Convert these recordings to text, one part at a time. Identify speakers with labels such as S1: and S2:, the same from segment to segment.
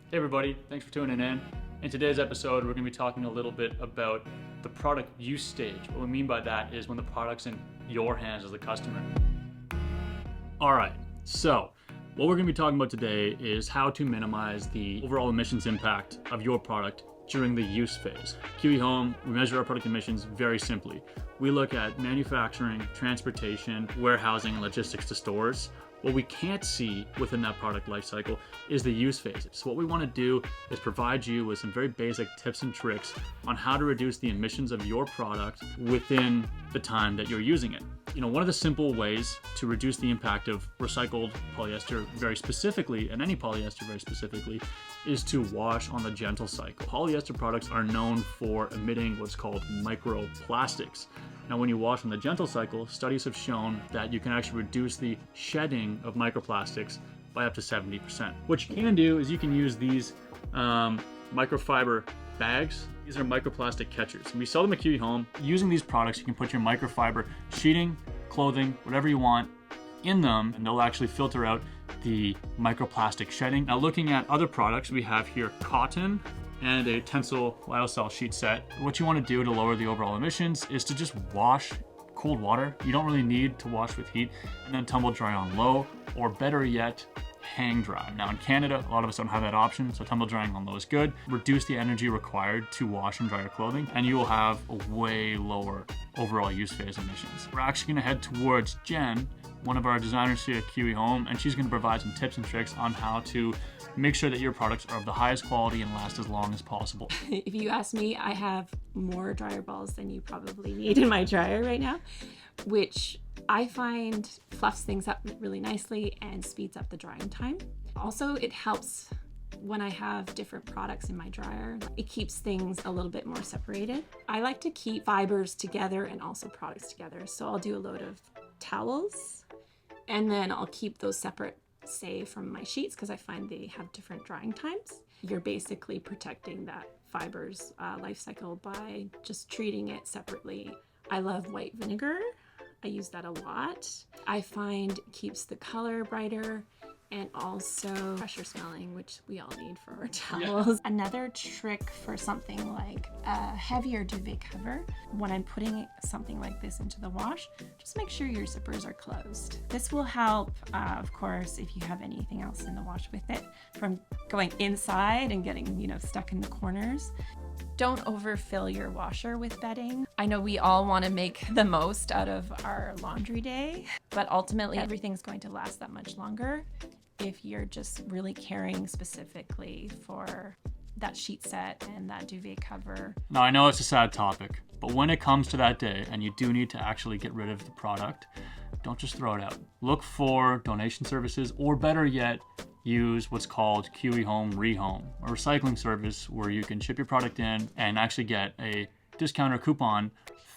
S1: Hey everybody, thanks for tuning in. In today's episode, we're going to be talking a little bit about the product use stage. What we mean by that is when the product's in your hands as the customer. All right, so what we're going to be talking about today is how to minimize the overall emissions impact of your product during the use phase. Kiwi Home, we measure our product emissions very simply. We look at manufacturing, transportation, warehousing, and logistics to stores. What we can't see within that product lifecycle is the use phases. So what we want to do is provide you with some very basic tips and tricks on how to reduce the emissions of your product within the time that you're using it. One of the simple ways to reduce the impact of recycled polyester very specifically, and any polyester very specifically, is to wash on the gentle cycle. Polyester products are known for emitting what's called microplastics. Now, when you wash on the gentle cycle, studies have shown that you can actually reduce the shedding of microplastics by up to 70%. What you can do is you can use these microfiber bags. These are microplastic catchers, and we sell them at Kiwi Home. Using these products, you can put your microfiber sheeting, clothing, whatever you want in them, and they'll actually filter out the microplastic shedding. Now, looking at other products, we have here cotton and a Textile lyocell sheet set. What you want to do to lower the overall emissions is to just wash cold water. You don't really need to wash with heat, and then tumble dry on low, or better yet, hang dry. Now in Canada, a lot of us don't have that option, so tumble drying on low is good. Reduce the energy required to wash and dry your clothing, and you will have a way lower overall use phase emissions. We're actually going to head towards Jen, one of our designers here at Kiwi Home, and she's going to provide some tips and tricks on how to make sure that your products are of the highest quality and last as long as possible.
S2: If you ask me, I have more dryer balls than you probably need in my dryer right now, which I find fluffs things up really nicely and speeds up the drying time. Also, it helps when I have different products in my dryer. It keeps things a little bit more separated. I like to keep fibers together and also products together. So I'll do a load of towels, and then I'll keep those separate, say, from my sheets, because I find they have different drying times. You're basically protecting that fiber's life cycle by just treating it separately. I love white vinegar. I use that a lot. I find it keeps the color brighter and also fresher smelling, which we all need for our towels. Yeah. Another trick for something like a heavier duvet cover, when I'm putting something like this into the wash, just make sure your zippers are closed. This will help, of course, if you have anything else in the wash with it, from going inside and getting, stuck in the corners. Don't overfill your washer with bedding. I know we all want to make the most out of our laundry day, but ultimately everything's going to last that much longer if you're just really caring specifically for that sheet set and that duvet cover.
S1: Now, I know it's a sad topic, but when it comes to that day and you do need to actually get rid of the product, don't just throw it out. Look for donation services, or better yet, use what's called Kiwi Home Rehome, a recycling service where you can ship your product in and actually get a discount or coupon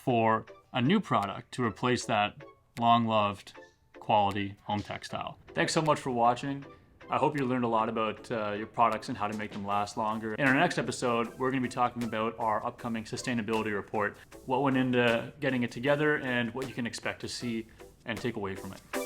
S1: for a new product to replace that long-loved quality home textile. Thanks so much for watching. I hope you learned a lot about your products and how to make them last longer. In our next episode, we're going to be talking about our upcoming sustainability report, what went into getting it together, and what you can expect to see and take away from it.